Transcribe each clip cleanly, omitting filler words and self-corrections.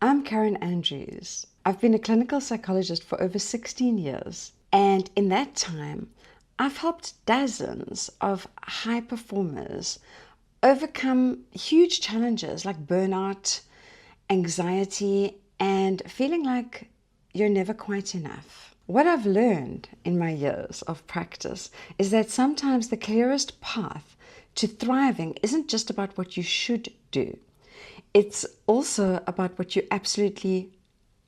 I'm Karen Andrews. I've been a clinical psychologist for over 16 years, and in that time, I've helped dozens of high performers overcome huge challenges like burnout, anxiety, and feeling like you're never quite enough. What I've learned in my years of practice is that sometimes the clearest path to thriving isn't just about what you should do. It's also about what you absolutely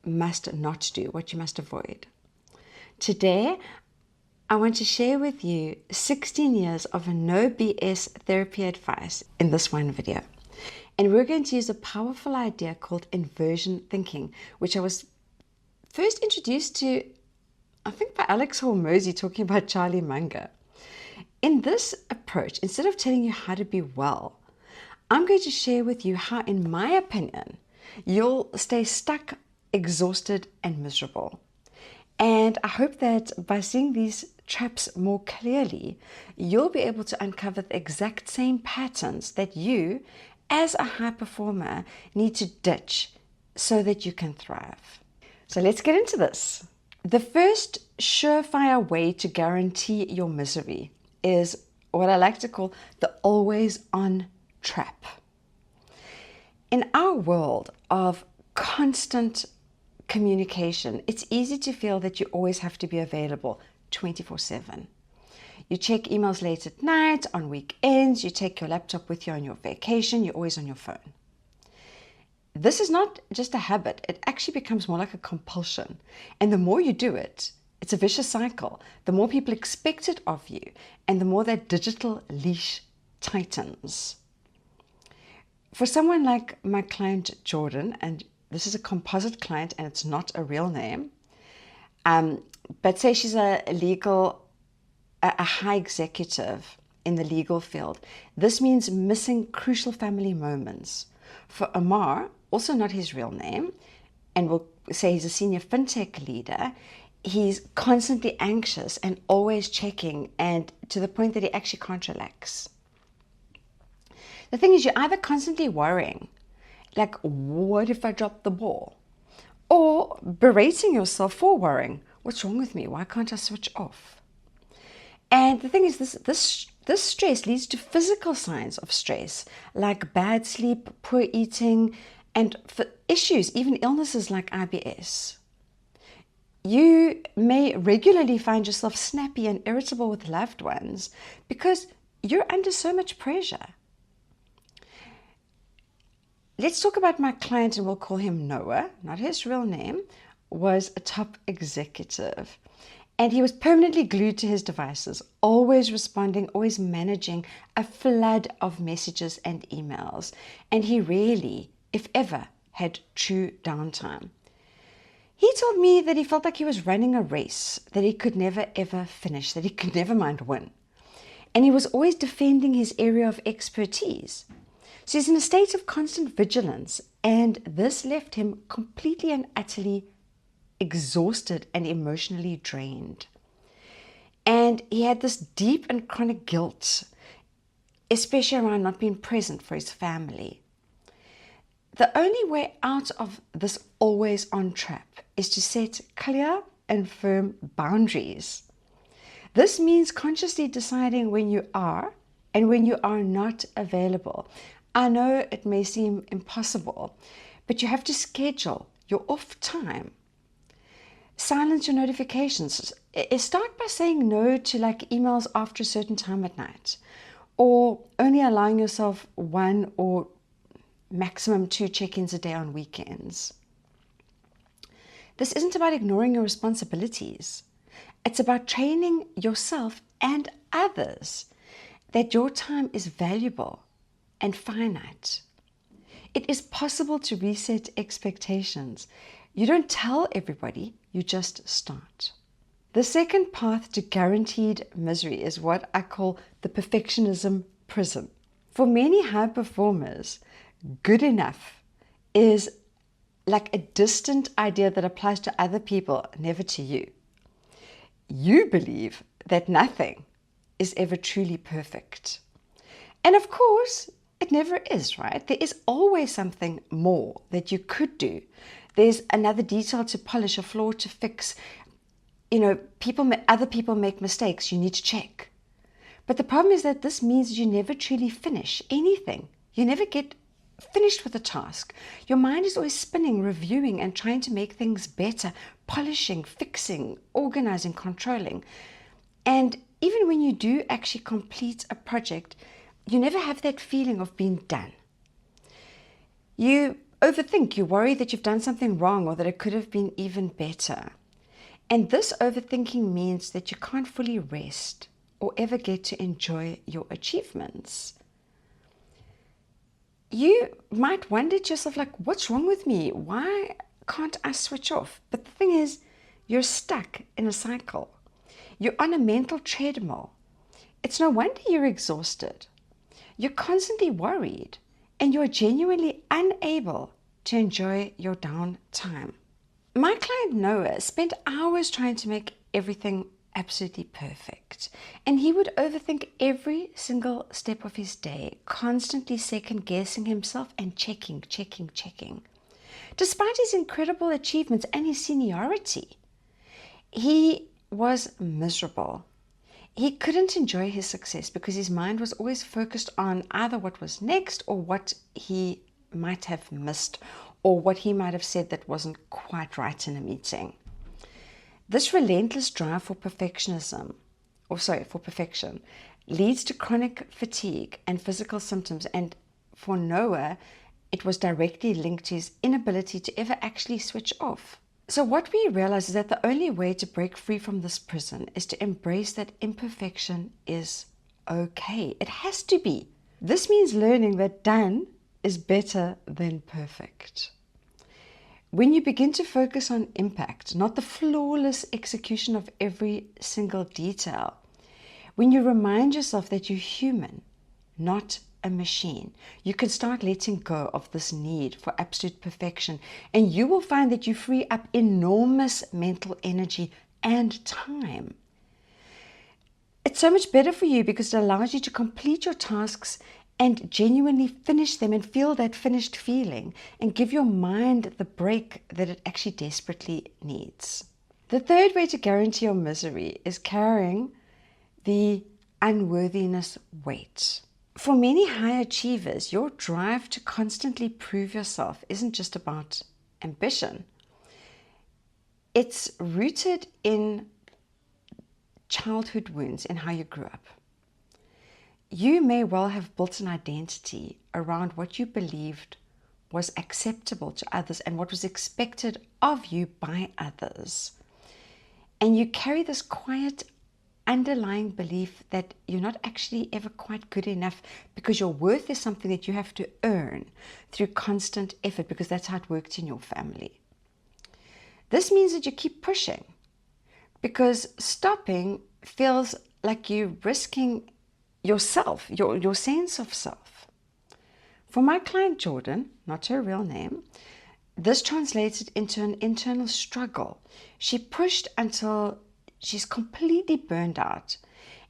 must not do, what you must avoid. Today, I want to share with you 16 years of no BS therapy advice in this one video. And we're going to use a powerful idea called inversion thinking, which I was first introduced to, I think, by Alex Hormozy talking about Charlie Munger. In this approach, instead of telling you how to be well, I'm going to share with you how, in my opinion, you'll stay stuck, exhausted, and miserable. And I hope that by seeing these traps more clearly, you'll be able to uncover the exact same patterns that you, as a high performer, need to ditch so that you can thrive. So let's get into this. The first surefire way to guarantee your misery is what I like to call the always on trap. In our world of constant communication, it's easy to feel that you always have to be available 24/7. You check emails late at night, on weekends, you take your laptop with you on your vacation, you're always on your phone. This is not just a habit, it actually becomes more like a compulsion. And the more you do it, it's a vicious cycle. The more people expect it of you, and the more that digital leash tightens. For someone like my client Jordan, and this is a composite client and it's not a real name, but say she's a high executive in the legal field. This means missing crucial family moments. For Amar, also not his real name, and we'll say he's a senior fintech leader, he's constantly anxious and always checking, and to the point that he actually can't relax. The thing is, you're either constantly worrying, like, what if I drop the ball? Or berating yourself for worrying. What's wrong with me? Why can't I switch off? And the thing is, this stress leads to physical signs of stress, like bad sleep, poor eating, and for issues, even illnesses like IBS. You may regularly find yourself snappy and irritable with loved ones because you're under so much pressure. Let's talk about my client, and we'll call him Noah, not his real name, was a top executive. And he was permanently glued to his devices, always responding, always managing a flood of messages and emails. And he rarely, if ever, had true downtime. He told me that he felt like he was running a race that he could never ever finish, that he could never mind win. And he was always defending his area of expertise. So he's in a state of constant vigilance, and this left him completely and utterly exhausted and emotionally drained. And he had this deep and chronic guilt, especially around not being present for his family. The only way out of this always on trap is to set clear and firm boundaries. This means consciously deciding when you are and when you are not available. I know it may seem impossible, but you have to schedule your off time. Silence your notifications. Start by saying no to like emails after a certain time at night, or only allowing yourself 1 or maximum 2 check-ins a day on weekends. This isn't about ignoring your responsibilities. It's about training yourself and others that your time is valuable and finite. It is possible to reset expectations. You don't tell everybody, you just start. The second path to guaranteed misery is what I call the perfectionism prison. For many high performers, good enough is like a distant idea that applies to other people, never to you. You believe that nothing is ever truly perfect. And of course, It never is, right? There is always something more that you could do. There's another detail to polish, a flaw to fix. Other people make mistakes, you need to check. But the problem is that this means you never truly finish anything. You never get finished with a task. Your mind is always spinning, reviewing, and trying to make things better, polishing, fixing, organizing, controlling. And even when you do actually complete a project, you never have that feeling of being done. You overthink, you worry that you've done something wrong or that it could have been even better. And this overthinking means that you can't fully rest or ever get to enjoy your achievements. You might wonder to yourself, like, what's wrong with me? Why can't I switch off? But the thing is, you're stuck in a cycle. You're on a mental treadmill. It's no wonder you're exhausted. You're constantly worried, and you're genuinely unable to enjoy your downtime. My client Noah spent hours trying to make everything absolutely perfect, and he would overthink every single step of his day, constantly second guessing himself and checking. Despite his incredible achievements and his seniority, he was miserable. He couldn't enjoy his success because his mind was always focused on either what was next or what he might have missed or what he might have said that wasn't quite right in a meeting. This relentless drive for perfection, leads to chronic fatigue and physical symptoms. And for Noah, it was directly linked to his inability to ever actually switch off. So what we realize is that the only way to break free from this prison is to embrace that imperfection is okay. It has to be. This means learning that done is better than perfect. When you begin to focus on impact, not the flawless execution of every single detail, when you remind yourself that you're human, not a machine, you can start letting go of this need for absolute perfection, and you will find that you free up enormous mental energy and time. It's so much better for you because it allows you to complete your tasks and genuinely finish them and feel that finished feeling and give your mind the break that it actually desperately needs. The third way to guarantee your misery is carrying the unworthiness weight. For many high achievers, your drive to constantly prove yourself isn't just about ambition. It's rooted in childhood wounds and how you grew up. You may well have built an identity around what you believed was acceptable to others and what was expected of you by others. And you carry this quiet underlying belief that you're not actually ever quite good enough because your worth is something that you have to earn through constant effort, because that's how it worked in your family. This means that you keep pushing because stopping feels like you're risking yourself, your sense of self. For my client Jordan, not her real name, this translated into an internal struggle. She pushed until she's completely burned out,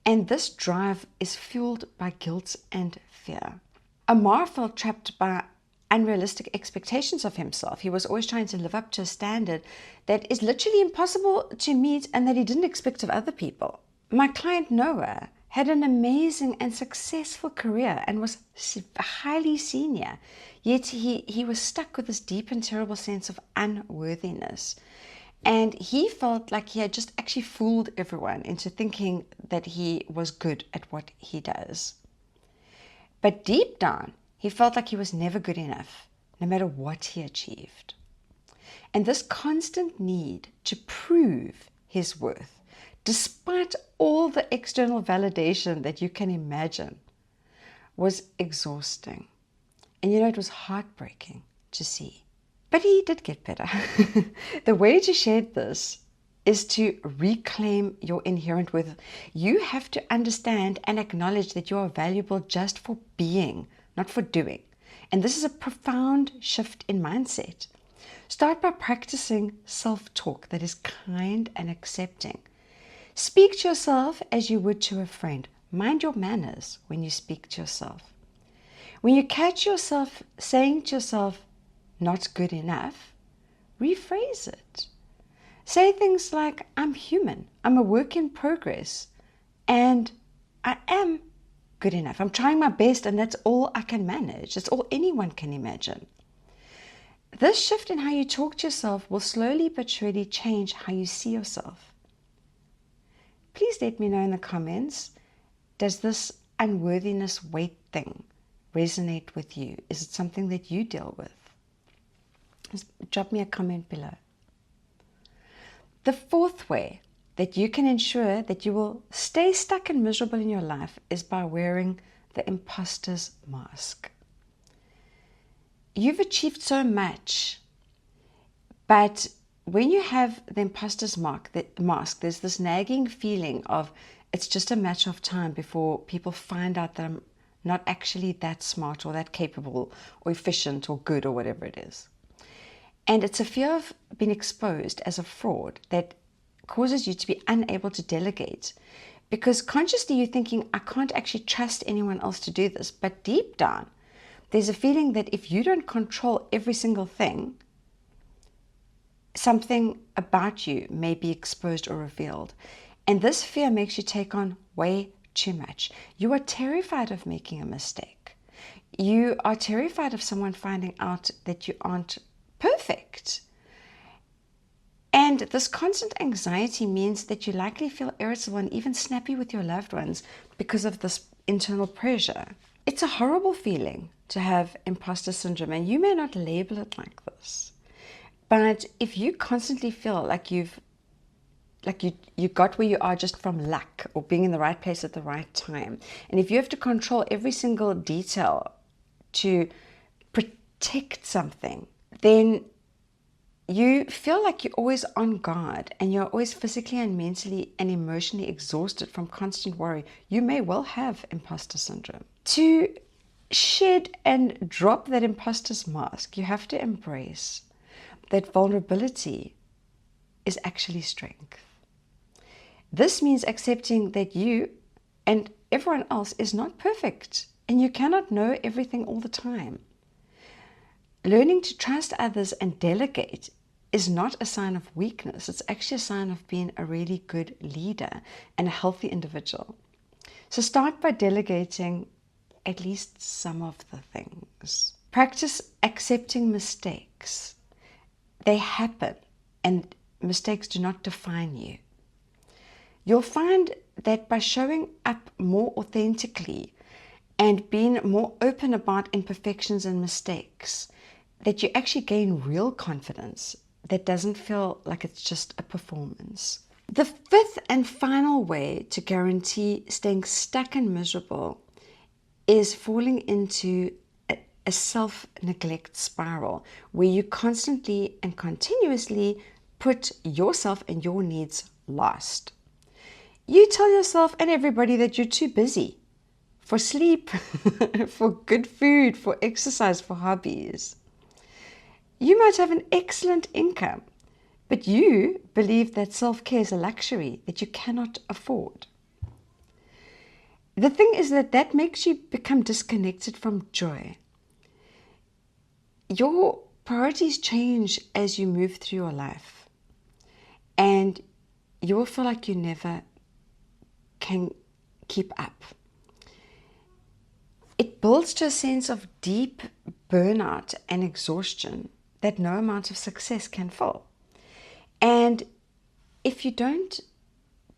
and this drive is fueled by guilt and fear. Amar felt trapped by unrealistic expectations of himself. He was always trying to live up to a standard that is literally impossible to meet and that he didn't expect of other people. My client Noah had an amazing and successful career and was highly senior, yet he was stuck with this deep and terrible sense of unworthiness. And he felt like he had just actually fooled everyone into thinking that he was good at what he does. But deep down, he felt like he was never good enough, no matter what he achieved. And this constant need to prove his worth, despite all the external validation that you can imagine, was exhausting. And it was heartbreaking to see. But he did get better. The way to shed this is to reclaim your inherent worth. You have to understand and acknowledge that you are valuable just for being, not for doing. And this is a profound shift in mindset. Start by practicing self-talk that is kind and accepting. Speak to yourself as you would to a friend. Mind your manners when you speak to yourself. When you catch yourself saying to yourself, not good enough, rephrase it. Say things like, I'm human, I'm a work in progress, and I am good enough. I'm trying my best, and that's all I can manage. That's all anyone can imagine. This shift in how you talk to yourself will slowly but surely change how you see yourself. Please let me know in the comments, does this unworthiness weight thing resonate with you? Is it something that you deal with? Just drop me a comment below. The fourth way that you can ensure that you will stay stuck and miserable in your life is by wearing the imposter's mask. You've achieved so much, but when you have the imposter's mask, there's this nagging feeling of it's just a matter of time before people find out that I'm not actually that smart or that capable or efficient or good or whatever it is. And it's a fear of being exposed as a fraud that causes you to be unable to delegate, because consciously you're thinking, I can't actually trust anyone else to do this. But deep down, there's a feeling that if you don't control every single thing, something about you may be exposed or revealed. And this fear makes you take on way too much. You are terrified of making a mistake. You are terrified of someone finding out that you aren't perfect. And this constant anxiety means that you likely feel irritable and even snappy with your loved ones because of this internal pressure. It's a horrible feeling to have imposter syndrome, and you may not label it like this. But if you constantly feel like you got where you are just from luck or being in the right place at the right time, and if you have to control every single detail to protect something, then you feel like you're always on guard and you're always physically and mentally and emotionally exhausted from constant worry. You may well have imposter syndrome. To shed and drop that imposter's mask, you have to embrace that vulnerability is actually strength. This means accepting that you and everyone else is not perfect and you cannot know everything all the time. Learning to trust others and delegate is not a sign of weakness. It's actually a sign of being a really good leader and a healthy individual. So start by delegating at least some of the things. Practice accepting mistakes. They happen, and mistakes do not define you. You'll find that by showing up more authentically and being more open about imperfections and mistakes, that you actually gain real confidence that doesn't feel like it's just a performance. The fifth and final way to guarantee staying stuck and miserable is falling into a self-neglect spiral where you constantly and continuously put yourself and your needs last. You tell yourself and everybody that you're too busy for sleep, for good food, for exercise, for hobbies. You might have an excellent income, but you believe that self-care is a luxury that you cannot afford. The thing is that makes you become disconnected from joy. Your priorities change as you move through your life, and you will feel like you never can keep up. It builds to a sense of deep burnout and exhaustion that no amount of success can fill. And if you don't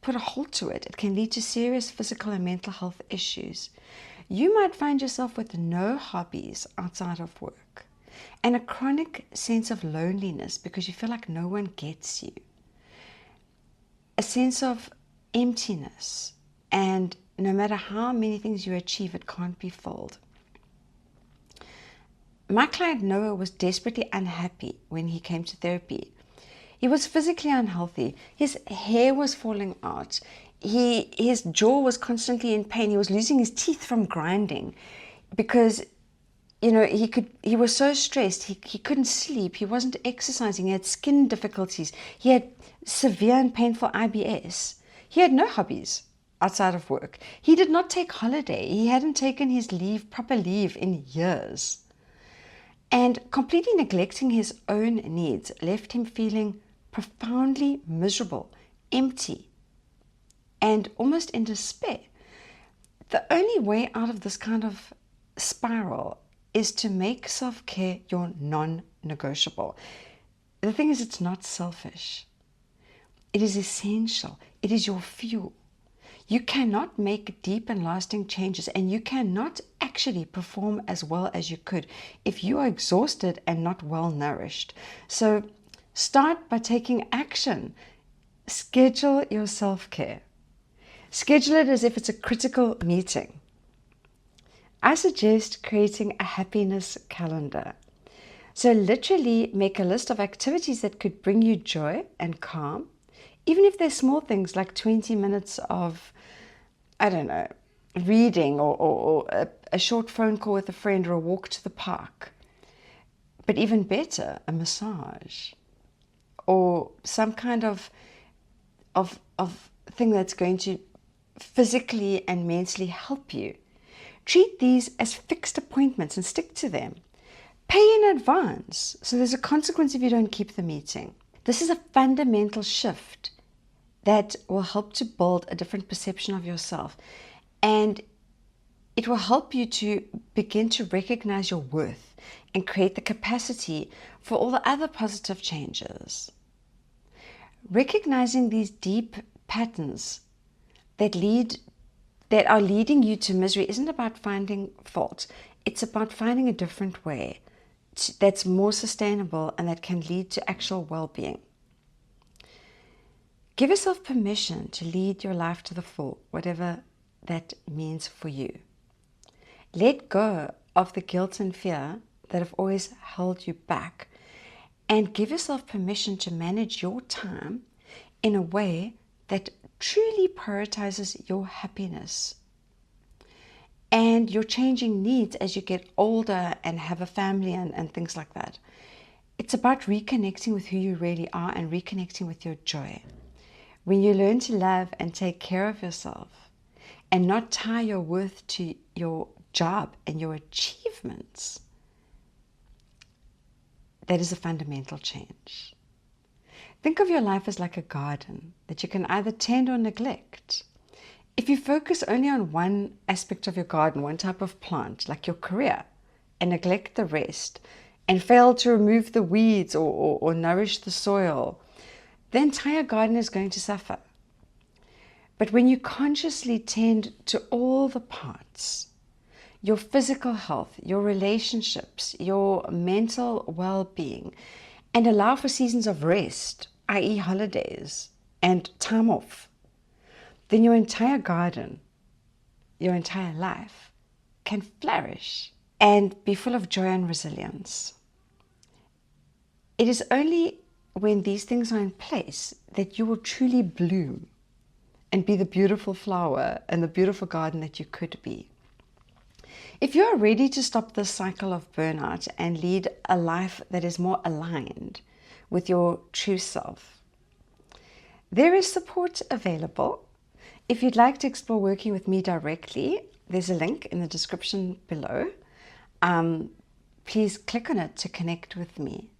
put a halt to it, it can lead to serious physical and mental health issues. You might find yourself with no hobbies outside of work and a chronic sense of loneliness because you feel like no one gets you. A sense of emptiness, and no matter how many things you achieve, it can't be filled. My client Noah was desperately unhappy when he came to therapy. He was physically unhealthy. His hair was falling out. His jaw was constantly in pain. He was losing his teeth from grinding because, he was so stressed. He couldn't sleep. He wasn't exercising. He had skin difficulties. He had severe and painful IBS. He had no hobbies. outside of work. He did not take holiday. He hadn't taken his proper leave in years. And completely neglecting his own needs left him feeling profoundly miserable, empty, and almost in despair. The only way out of this kind of spiral is to make self-care your non-negotiable. The thing is, it's not selfish. It is essential. It is your fuel. You cannot make deep and lasting changes, and you cannot actually perform as well as you could if you are exhausted and not well nourished. So start by taking action. Schedule your self-care. Schedule it as if it's a critical meeting. I suggest creating a happiness calendar. So literally make a list of activities that could bring you joy and calm, even if they're small things like 20 minutes of, I don't know, reading or a short phone call with a friend or a walk to the park. But even better, a massage or some kind of thing that's going to physically and mentally help you. Treat these as fixed appointments and stick to them. Pay in advance, so there's a consequence if you don't keep the meeting. This is a fundamental shift that will help to build a different perception of yourself, and it will help you to begin to recognize your worth and create the capacity for all the other positive changes. Recognizing these deep patterns that are leading you to misery isn't about finding fault. It's about finding a different way that's more sustainable and that can lead to actual well-being. Give yourself permission to lead your life to the full, whatever that means for you. Let go of the guilt and fear that have always held you back, and give yourself permission to manage your time in a way that truly prioritizes your happiness and your changing needs as you get older and have a family and things like that. It's about reconnecting with who you really are and reconnecting with your joy. When you learn to love and take care of yourself and not tie your worth to your job and your achievements, that is a fundamental change. Think of your life as like a garden that you can either tend or neglect. If you focus only on one aspect of your garden, one type of plant, like your career, and neglect the rest, and fail to remove the weeds or nourish the soil, the entire garden is going to suffer. But when you consciously tend to all the parts, your physical health, your relationships, your mental well-being, and allow for seasons of rest, i.e. holidays and time off, then your entire garden, your entire life can flourish and be full of joy and resilience. It is only when these things are in place that you will truly bloom and be the beautiful flower and the beautiful garden that you could be. If you are ready to stop this cycle of burnout and lead a life that is more aligned with your true self, there is support available. If you'd like to explore working with me directly, there's a link in the description below. Please click on it to connect with me.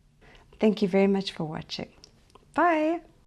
Thank you very much for watching. Bye.